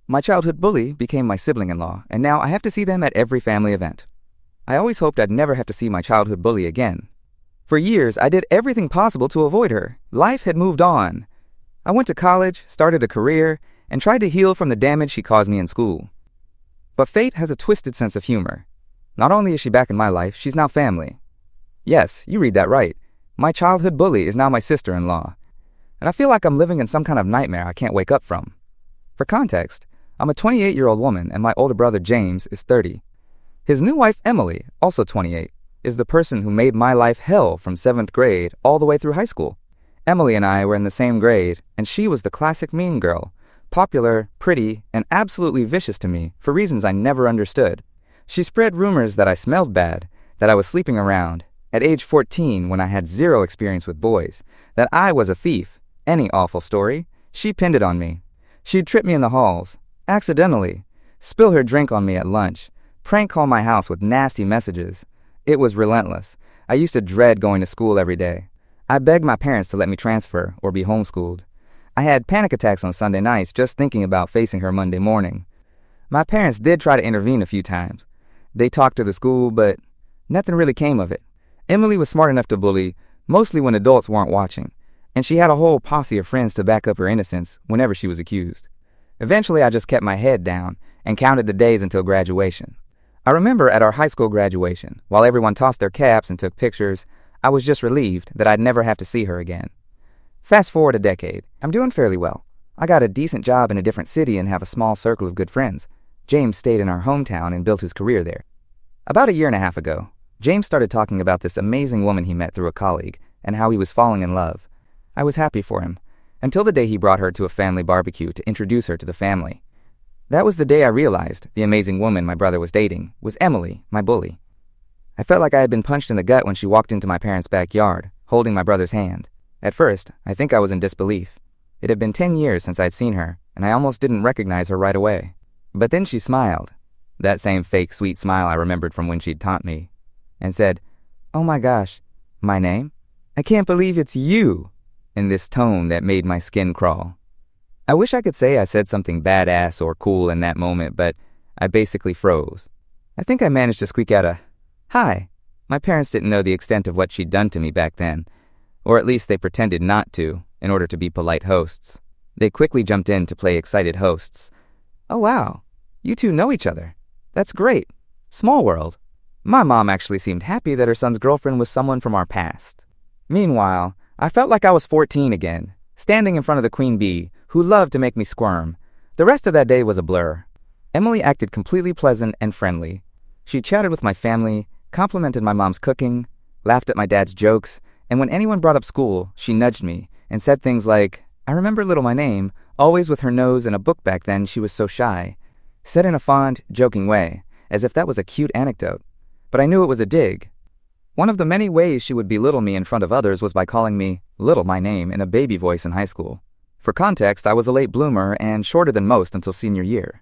My childhood bully became my sibling-in-law, and now I have to see them at every family event. I always hoped I'd never have to see my childhood bully again. For years, I did everything possible to avoid her. Life had moved on. I went to college, started a career, and tried to heal from the damage she caused me in school. But fate has a twisted sense of humor. Not only is she back in my life, she's now family. Yes, you read that right. My childhood bully is now my sister-in-law. And I feel like I'm living in some kind of nightmare I can't wake up from. For context, I'm a 28-year-old woman and my older brother James is 30. His new wife Emily, also 28, is the person who made my life hell from 7th grade all the way through high school. Emily and I were in the same grade, and she was the classic mean girl, popular, pretty, and absolutely vicious to me for reasons I never understood. She spread rumors that I smelled bad, that I was sleeping around, at age 14 when I had zero experience with boys, that I was a thief. Any awful story, she pinned it on me. She'd trip me in the halls, accidentally, spill her drink on me at lunch, prank call my house with nasty messages. It was relentless. I used to dread going to school every day. I begged my parents to let me transfer or be homeschooled. I had panic attacks on Sunday nights just thinking about facing her Monday morning. My parents did try to intervene a few times. They talked to the school, but nothing really came of it. Emily was smart enough to bully, mostly when adults weren't watching, and she had a whole posse of friends to back up her innocence whenever she was accused. Eventually, I just kept my head down and counted the days until graduation. I remember at our high school graduation, while everyone tossed their caps and took pictures, I was just relieved that I'd never have to see her again. Fast forward a decade, I'm doing fairly well. I got a decent job in a different city and have a small circle of good friends. James stayed in our hometown and built his career there. About a year and a half ago, James started talking about this amazing woman he met through a colleague and how he was falling in love. I was happy for him, until the day he brought her to a family barbecue to introduce her to the family. That was the day I realized the amazing woman my brother was dating was Emily, my bully. I felt like I had been punched in the gut when she walked into my parents' backyard, holding my brother's hand. At first, I think I was in disbelief. It had been 10 years since I'd seen her, and I almost didn't recognize her right away. But then she smiled, that same fake sweet smile I remembered from when she'd taunt me, and said, "Oh my gosh, my name? I can't believe it's you," in this tone that made my skin crawl. I wish I could say I said something badass or cool in that moment, but I basically froze. I think I managed to squeak out a, "Hi." My parents didn't know the extent of what she'd done to me back then, or at least they pretended not to, in order to be polite hosts. They quickly jumped in to play excited hosts. "Oh wow, you two know each other. That's great. Small world." My mom actually seemed happy that her son's girlfriend was someone from our past. Meanwhile, I felt like I was 14 again, standing in front of the queen bee, who loved to make me squirm. The rest of that day was a blur. Emily acted completely pleasant and friendly. She chatted with my family, complimented my mom's cooking, laughed at my dad's jokes, and when anyone brought up school, she nudged me and said things like, "I remember little my name," always with her nose in a book back then she was so shy. Said in a fond, joking way, as if that was a cute anecdote. But I knew it was a dig. One of the many ways she would belittle me in front of others was by calling me little my name in a baby voice in high school. For context, I was a late bloomer and shorter than most until senior year.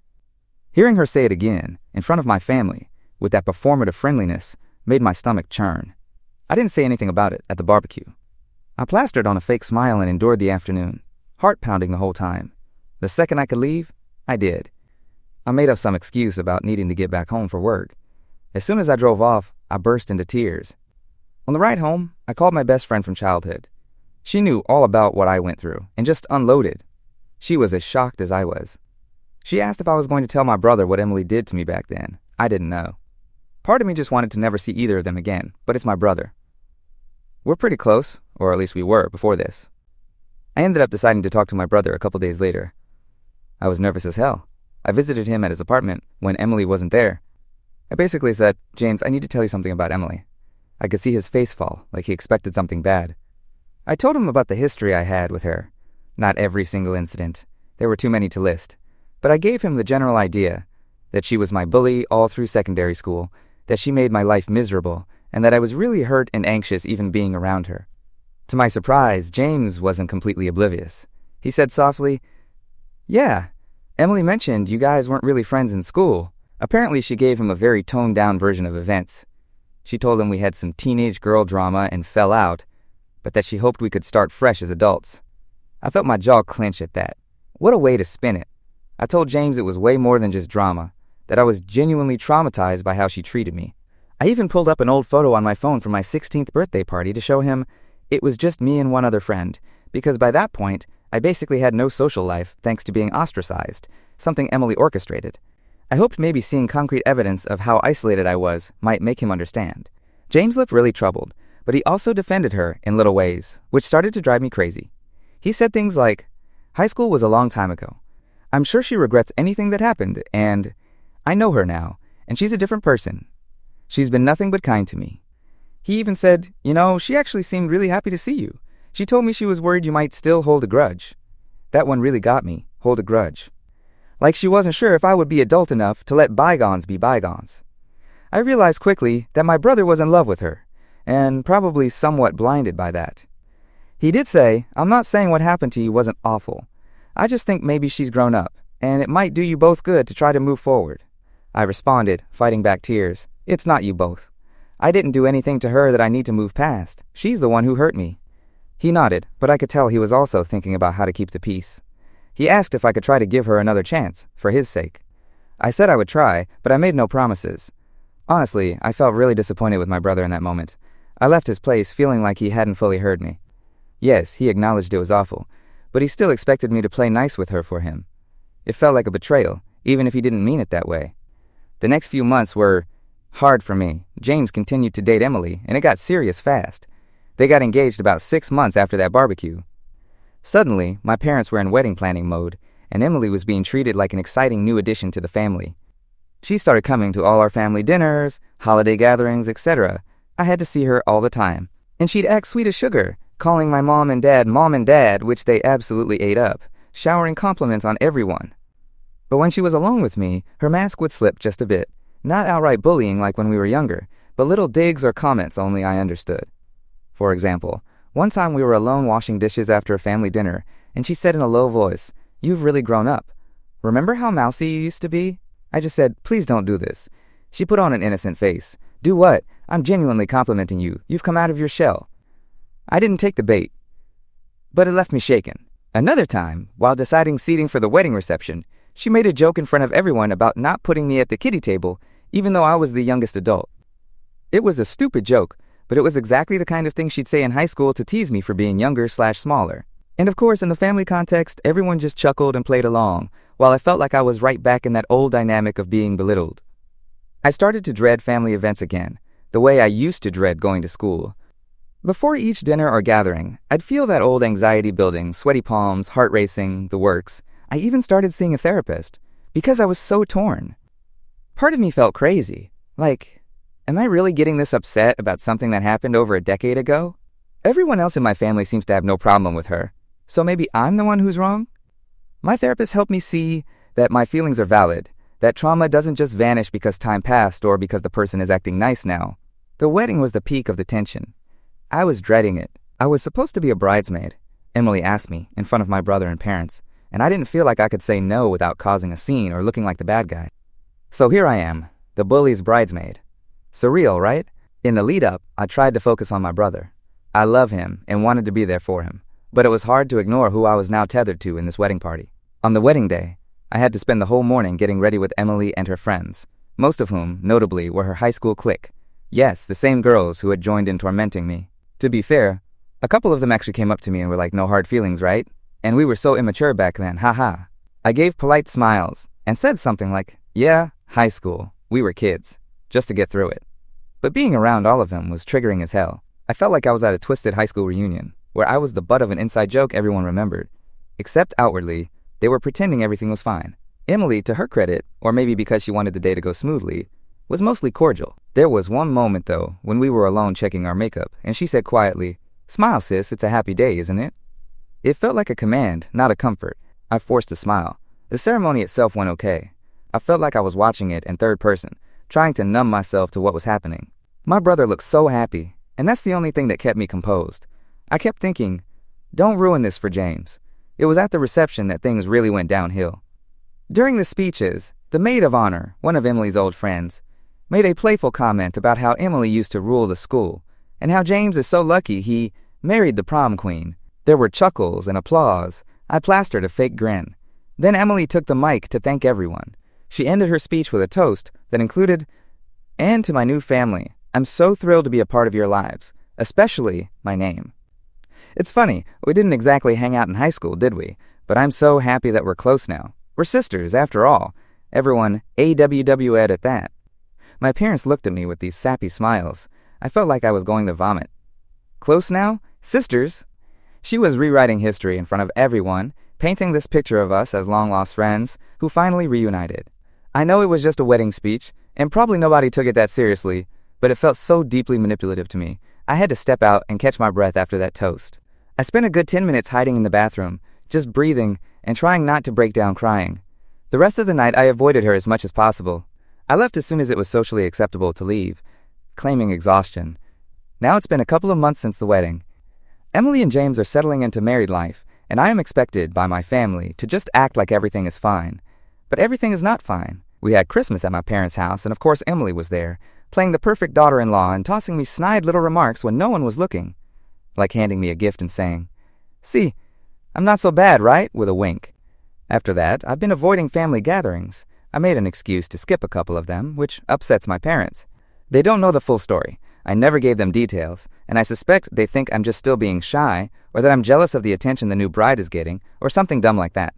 Hearing her say it again, in front of my family, with that performative friendliness, made my stomach churn. I didn't say anything about it at the barbecue. I plastered on a fake smile and endured the afternoon, heart pounding the whole time. The second I could leave, I did. I made up some excuse about needing to get back home for work. As soon as I drove off, I burst into tears. On the ride home, I called my best friend from childhood. She knew all about what I went through and just unloaded. She was as shocked as I was. She asked if I was going to tell my brother what Emily did to me back then. I didn't know. Part of me just wanted to never see either of them again, but it's my brother. We're pretty close, or at least we were before this. I ended up deciding to talk to my brother a couple days later. I was nervous as hell. I visited him at his apartment when Emily wasn't there. I basically said, "James, I need to tell you something about Emily." I could see his face fall, like he expected something bad. I told him about the history I had with her. Not every single incident. There were too many to list. But I gave him the general idea that she was my bully all through secondary school, that she made my life miserable, and that I was really hurt and anxious even being around her. To my surprise, James wasn't completely oblivious. He said softly, "Yeah, Emily mentioned you guys weren't really friends in school." Apparently, she gave him a very toned-down version of events. She told him we had some teenage girl drama and fell out, but that she hoped we could start fresh as adults. I felt my jaw clench at that. What a way to spin it. I told James it was way more than just drama, that I was genuinely traumatized by how she treated me. I even pulled up an old photo on my phone from my 16th birthday party to show him it was just me and one other friend, because by that point, I basically had no social life thanks to being ostracized, something Emily orchestrated. I hoped maybe seeing concrete evidence of how isolated I was might make him understand. James looked really troubled, but he also defended her in little ways, which started to drive me crazy. He said things like, "High school was a long time ago. I'm sure she regrets anything that happened, and I know her now, and she's a different person. She's been nothing but kind to me." He even said, she actually seemed really happy to see you. She told me she was worried you might still hold a grudge. That one really got me, hold a grudge. Like she wasn't sure if I would be adult enough to let bygones be bygones. I realized quickly that my brother was in love with her, and probably somewhat blinded by that. He did say, "I'm not saying what happened to you wasn't awful. I just think maybe she's grown up, and it might do you both good to try to move forward." I responded, fighting back tears, "It's not you both. I didn't do anything to her that I need to move past. She's the one who hurt me." He nodded, but I could tell he was also thinking about how to keep the peace. He asked if I could try to give her another chance, for his sake. I said I would try, but I made no promises. Honestly, I felt really disappointed with my brother in that moment. I left his place feeling like he hadn't fully heard me. Yes, he acknowledged it was awful, but he still expected me to play nice with her for him. It felt like a betrayal, even if he didn't mean it that way. The next few months were hard for me. James continued to date Emily, and it got serious fast. They got engaged about 6 months after that barbecue. Suddenly, my parents were in wedding planning mode, and Emily was being treated like an exciting new addition to the family. She started coming to all our family dinners, holiday gatherings, etc. I had to see her all the time, and she'd act sweet as sugar, calling my mom and dad, which they absolutely ate up, showering compliments on everyone. But when she was alone with me, her mask would slip just a bit, not outright bullying like when we were younger, but little digs or comments only I understood. For example, one time we were alone washing dishes after a family dinner, and she said in a low voice, "You've really grown up. Remember how mousy you used to be?" I just said, "Please don't do this." She put on an innocent face. "Do what? I'm genuinely complimenting you. You've come out of your shell." I didn't take the bait, but it left me shaken. Another time, while deciding seating for the wedding reception, she made a joke in front of everyone about not putting me at the kiddie table, even though I was the youngest adult. It was a stupid joke, but it was exactly the kind of thing she'd say in high school to tease me for being younger/smaller. And of course, in the family context, everyone just chuckled and played along, while I felt like I was right back in that old dynamic of being belittled. I started to dread family events again, the way I used to dread going to school. Before each dinner or gathering, I'd feel that old anxiety building, sweaty palms, heart racing, the works. I even started seeing a therapist, because I was so torn. Part of me felt crazy, like, am I really getting this upset about something that happened over a decade ago? Everyone else in my family seems to have no problem with her, so maybe I'm the one who's wrong? My therapist helped me see that my feelings are valid, that trauma doesn't just vanish because time passed or because the person is acting nice now. The wedding was the peak of the tension. I was dreading it. I was supposed to be a bridesmaid, Emily asked me, in front of my brother and parents, and I didn't feel like I could say no without causing a scene or looking like the bad guy. So here I am, the bully's bridesmaid. Surreal, right? In the lead-up, I tried to focus on my brother. I love him and wanted to be there for him, but it was hard to ignore who I was now tethered to in this wedding party. On the wedding day, I had to spend the whole morning getting ready with Emily and her friends, most of whom, notably, were her high school clique. Yes, the same girls who had joined in tormenting me. To be fair, a couple of them actually came up to me and were like, "No hard feelings, right?" And we were so immature back then, haha. I gave polite smiles and said something like, "Yeah, high school, we were kids," just to get through it. But being around all of them was triggering as hell. I felt like I was at a twisted high school reunion, where I was the butt of an inside joke everyone remembered. Except outwardly, they were pretending everything was fine. Emily, to her credit, or maybe because she wanted the day to go smoothly, was mostly cordial. There was one moment, though, when we were alone checking our makeup, and she said quietly, "Smile, sis, it's a happy day, isn't it?" It felt like a command, not a comfort. I forced a smile. The ceremony itself went okay. I felt like I was watching it in third person, trying to numb myself to what was happening. My brother looked so happy, and that's the only thing that kept me composed. I kept thinking, don't ruin this for James. It was at the reception that things really went downhill. During the speeches, the maid of honor, one of Emily's old friends, made a playful comment about how Emily used to rule the school, and how James is so lucky he married the prom queen. There were chuckles and applause. I plastered a fake grin. Then Emily took the mic to thank everyone. She ended her speech with a toast that included, "And to my new family, I'm so thrilled to be a part of your lives, especially my name." It's funny, we didn't exactly hang out in high school, did we? But I'm so happy that we're close now. We're sisters, after all. Everyone AWW'd at that. My parents looked at me with these sappy smiles. I felt like I was going to vomit. Close now? Sisters? She was rewriting history in front of everyone, painting this picture of us as long-lost friends who finally reunited. I know it was just a wedding speech, and probably nobody took it that seriously, but it felt so deeply manipulative to me. I had to step out and catch my breath after that toast. I spent a good 10 minutes hiding in the bathroom, just breathing and trying not to break down crying. The rest of the night I avoided her as much as possible. I left as soon as it was socially acceptable to leave, claiming exhaustion. Now it's been a couple of months since the wedding. Emily and James are settling into married life, and I am expected by my family to just act like everything is fine. But everything is not fine. We had Christmas at my parents' house, and of course Emily was there, playing the perfect daughter-in-law and tossing me snide little remarks when no one was looking, like handing me a gift and saying, "See, I'm not so bad, right?" with a wink. After that, I've been avoiding family gatherings. I made an excuse to skip a couple of them, which upsets my parents. They don't know the full story. I never gave them details, and I suspect they think I'm just still being shy, or that I'm jealous of the attention the new bride is getting, or something dumb like that.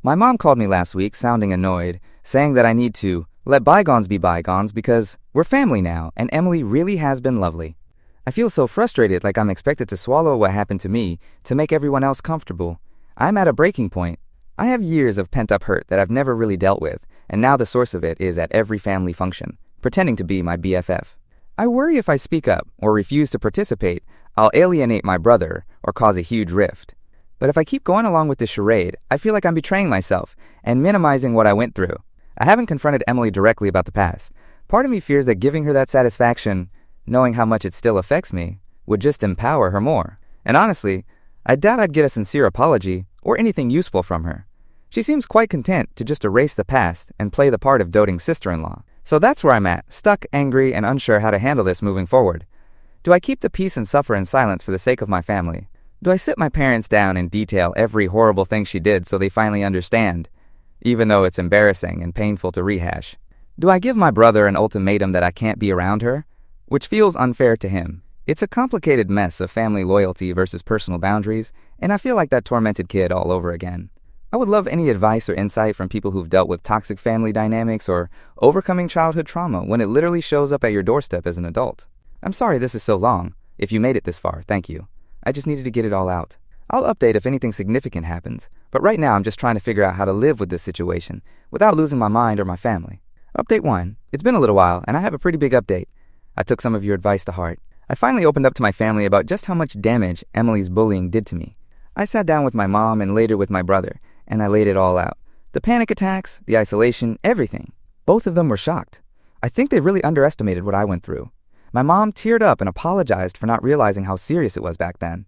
My mom called me last week, sounding annoyed, saying that I need to let bygones be bygones because we're family now, and Emily really has been lovely. I feel so frustrated, like I'm expected to swallow what happened to me to make everyone else comfortable. I'm at a breaking point. I have years of pent-up hurt that I've never really dealt with, and now the source of it is at every family function, pretending to be my BFF. I worry if I speak up or refuse to participate, I'll alienate my brother or cause a huge rift. But if I keep going along with this charade, I feel like I'm betraying myself and minimizing what I went through. I haven't confronted Emily directly about the past. Part of me fears that giving her that satisfaction, knowing how much it still affects me, would just empower her more. And honestly, I doubt I'd get a sincere apology or anything useful from her. She seems quite content to just erase the past and play the part of doting sister-in-law. So that's where I'm at, stuck, angry, and unsure how to handle this moving forward. Do I keep the peace and suffer in silence for the sake of my family? Do I sit my parents down and detail every horrible thing she did so they finally understand, even though it's embarrassing and painful to rehash? Do I give my brother an ultimatum that I can't be around her, which feels unfair to him? It's a complicated mess of family loyalty versus personal boundaries, and I feel like that tormented kid all over again. I would love any advice or insight from people who've dealt with toxic family dynamics or overcoming childhood trauma when it literally shows up at your doorstep as an adult. I'm sorry this is so long. If you made it this far, thank you. I just needed to get it all out. I'll update if anything significant happens, but right now I'm just trying to figure out how to live with this situation without losing my mind or my family. Update 1. It's been a little while, and I have a pretty big update. I took some of your advice to heart. I finally opened up to my family about just how much damage Emily's bullying did to me. I sat down with my mom and later with my brother, and I laid it all out. The panic attacks, the isolation, everything. Both of them were shocked. I think they really underestimated what I went through. My mom teared up and apologized for not realizing how serious it was back then.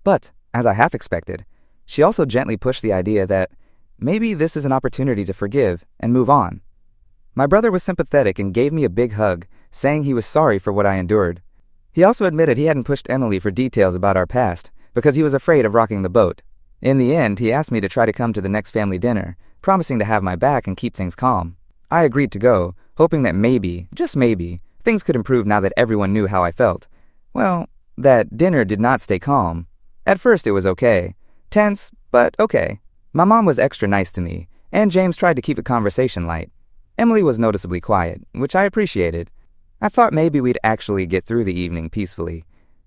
But, as I half expected, she also gently pushed the idea that maybe this is an opportunity to forgive and move on. My brother was sympathetic and gave me a big hug, saying he was sorry for what I endured. He also admitted he hadn't pushed Emily for details about our past because he was afraid of rocking the boat. In the end, he asked me to try to come to the next family dinner, promising to have my back and keep things calm. I agreed to go, hoping that maybe, just maybe, things could improve now that everyone knew how I felt. Well, that dinner did not stay calm. At first it was okay. Tense, but okay. My mom was extra nice to me, and James tried to keep the conversation light. Emily was noticeably quiet, which I appreciated. I thought maybe we'd actually get through the evening peacefully.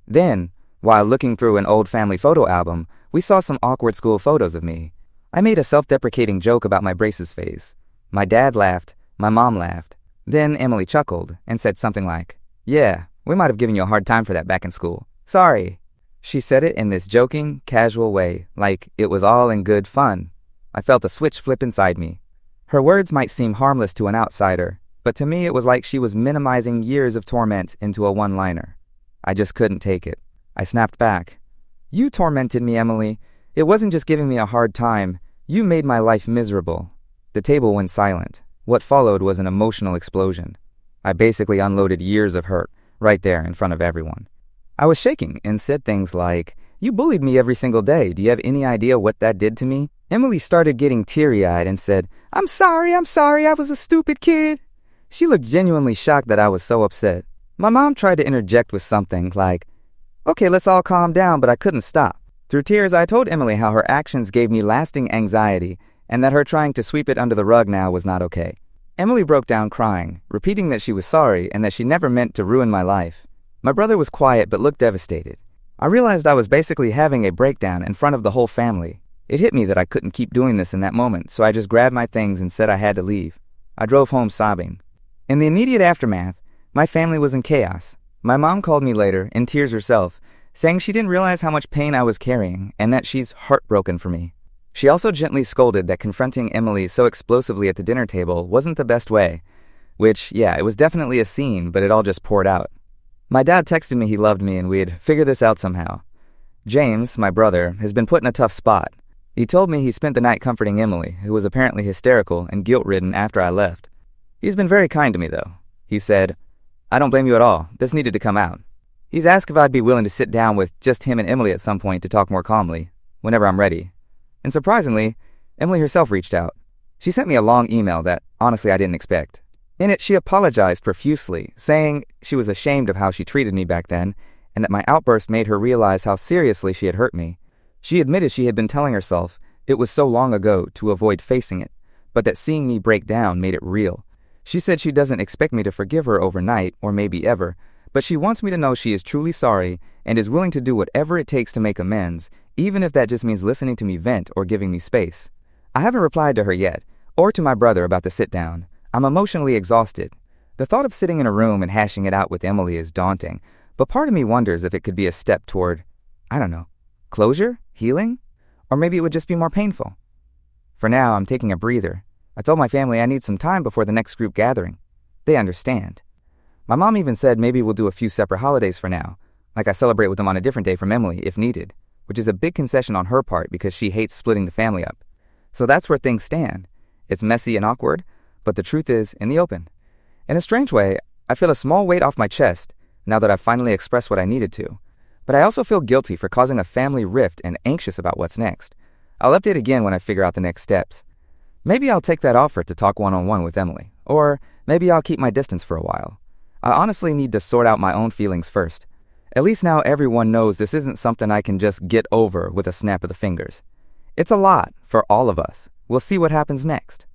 Then, while looking through an old family photo album, we saw some awkward school photos of me. I made a self-deprecating joke about my braces phase. My dad laughed, my mom laughed. Then Emily chuckled and said something like, "Yeah, we might have given you a hard time for that back in school. Sorry." She said it in this joking, casual way, like it was all in good fun. I felt a switch flip inside me. Her words might seem harmless to an outsider, but to me it was like she was minimizing years of torment into a one-liner. I just couldn't take it. I snapped back. "You tormented me, Emily. It wasn't just giving me a hard time. You made my life miserable." The table went silent. What followed was an emotional explosion. I basically unloaded years of hurt, right there in front of everyone. I was shaking and said things like, "You bullied me every single day. Do you have any idea what that did to me?" Emily started getting teary-eyed and said, I'm sorry, I was a stupid kid. She looked genuinely shocked that I was so upset. My mom tried to interject with something like, okay, let's all calm down, but I couldn't stop. Through tears, I told Emily how her actions gave me lasting anxiety and that her trying to sweep it under the rug now was not okay. Emily broke down crying, repeating that she was sorry and that she never meant to ruin my life. My brother was quiet but looked devastated. I realized I was basically having a breakdown in front of the whole family. It hit me that I couldn't keep doing this in that moment, so I just grabbed my things and said I had to leave. I drove home sobbing. In the immediate aftermath, my family was in chaos. My mom called me later, in tears herself, saying she didn't realize how much pain I was carrying and that she's heartbroken for me. She also gently scolded that confronting Emily so explosively at the dinner table wasn't the best way, which, yeah, it was definitely a scene, but it all just poured out. My dad texted me he loved me and we'd figure this out somehow. James, my brother, has been put in a tough spot. He told me he spent the night comforting Emily, who was apparently hysterical and guilt-ridden after I left. He's been very kind to me, though. He said, I don't blame you at all. This needed to come out. He's asked if I'd be willing to sit down with just him and Emily at some point to talk more calmly, whenever I'm ready. And surprisingly, Emily herself reached out. She sent me a long email that, honestly, I didn't expect. In it, she apologized profusely, saying she was ashamed of how she treated me back then, and that my outburst made her realize how seriously she had hurt me. She admitted she had been telling herself it was so long ago to avoid facing it, but that seeing me break down made it real. She said she doesn't expect me to forgive her overnight, or maybe ever, but she wants me to know she is truly sorry and is willing to do whatever it takes to make amends, even if that just means listening to me vent or giving me space. I haven't replied to her yet, or to my brother about the sit-down. I'm emotionally exhausted. The thought of sitting in a room and hashing it out with Emily is daunting, but part of me wonders if it could be a step toward, I don't know, closure? Healing? Or maybe it would just be more painful. For now, I'm taking a breather. I told my family I need some time before the next group gathering. They understand. My mom even said maybe we'll do a few separate holidays for now, like I celebrate with them on a different day from Emily, if needed, which is a big concession on her part because she hates splitting the family up. So that's where things stand. It's messy and awkward, but the truth is in the open. In a strange way, I feel a small weight off my chest now that I've finally expressed what I needed to. But I also feel guilty for causing a family rift and anxious about what's next. I'll update again when I figure out the next steps. Maybe I'll take that offer to talk one-on-one with Emily, or maybe I'll keep my distance for a while. I honestly need to sort out my own feelings first. At least now everyone knows this isn't something I can just get over with a snap of the fingers. It's a lot for all of us. We'll see what happens next.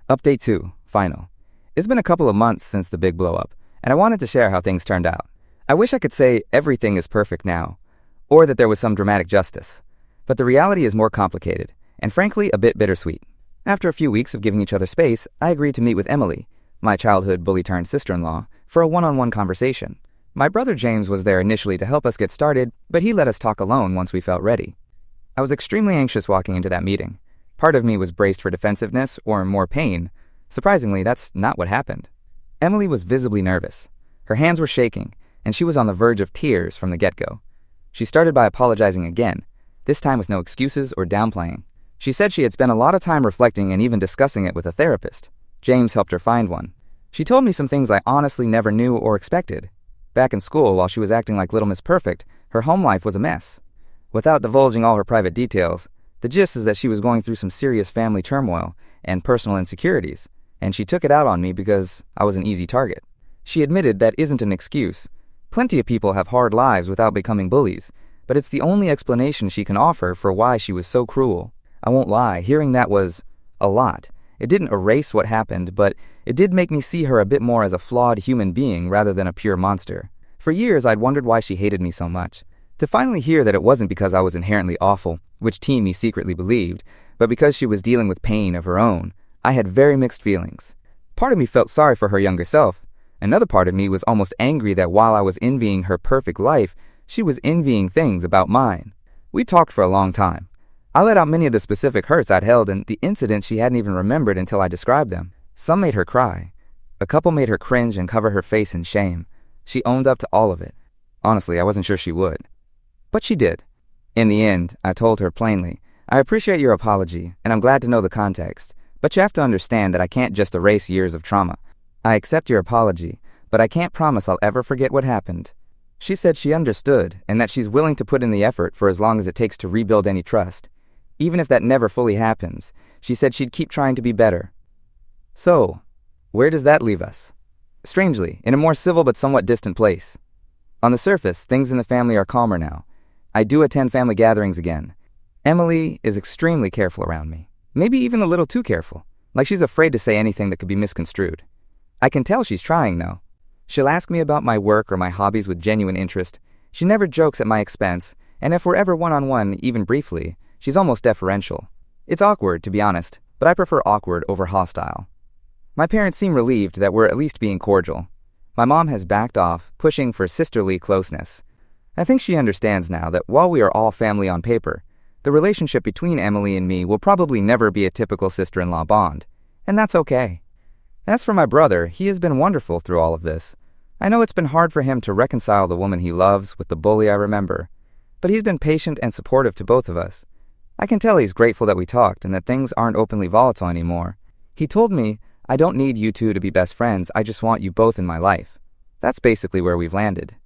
Update 2, final. It's been a couple of months since the big blow-up, and I wanted to share how things turned out. I wish I could say everything is perfect now, or that there was some dramatic justice. But the reality is more complicated, and frankly, a bit bittersweet. After a few weeks of giving each other space, I agreed to meet with Emily, my childhood bully-turned-sister-in-law, for a one-on-one conversation. My brother James was there initially to help us get started, but he let us talk alone once we felt ready. I was extremely anxious walking into that meeting. Part of me was braced for defensiveness or more pain. Surprisingly, that's not what happened. Emily was visibly nervous. Her hands were shaking, and she was on the verge of tears from the get-go. She started by apologizing again, this time with no excuses or downplaying. She said she had spent a lot of time reflecting and even discussing it with a therapist. James helped her find one. She told me some things I honestly never knew or expected. Back in school, while she was acting like Little Miss Perfect, her home life was a mess. Without divulging all her private details, the gist is that she was going through some serious family turmoil and personal insecurities, and she took it out on me because I was an easy target. She admitted that isn't an excuse. Plenty of people have hard lives without becoming bullies, but it's the only explanation she can offer for why she was so cruel. I won't lie, hearing that was a lot. It didn't erase what happened, but it did make me see her a bit more as a flawed human being rather than a pure monster. For years, I'd wondered why she hated me so much. To finally hear that it wasn't because I was inherently awful, which teen me secretly believed, but because she was dealing with pain of her own, I had very mixed feelings. Part of me felt sorry for her younger self. Another part of me was almost angry that while I was envying her perfect life, she was envying things about mine. We talked for a long time. I let out many of the specific hurts I'd held and the incidents she hadn't even remembered until I described them. Some made her cry. A couple made her cringe and cover her face in shame. She owned up to all of it. Honestly, I wasn't sure she would. But she did. In the end, I told her plainly, I appreciate your apology, and I'm glad to know the context, but you have to understand that I can't just erase years of trauma. I accept your apology, but I can't promise I'll ever forget what happened. She said she understood, and that she's willing to put in the effort for as long as it takes to rebuild any trust. Even if that never fully happens, she said she'd keep trying to be better. So, where does that leave us? Strangely, in a more civil but somewhat distant place. On the surface, things in the family are calmer now. I do attend family gatherings again. Emily is extremely careful around me. Maybe even a little too careful, like she's afraid to say anything that could be misconstrued. I can tell she's trying, though. She'll ask me about my work or my hobbies with genuine interest. She never jokes at my expense, and if we're ever one-on-one, even briefly, she's almost deferential. It's awkward, to be honest, but I prefer awkward over hostile. My parents seem relieved that we're at least being cordial. My mom has backed off, pushing for sisterly closeness. I think she understands now that while we are all family on paper, the relationship between Emily and me will probably never be a typical sister-in-law bond, and that's okay. As for my brother, he has been wonderful through all of this. I know it's been hard for him to reconcile the woman he loves with the bully I remember, but he's been patient and supportive to both of us. I can tell he's grateful that we talked and that things aren't openly volatile anymore. He told me, "I don't need you two to be best friends, I just want you both in my life." That's basically where we've landed.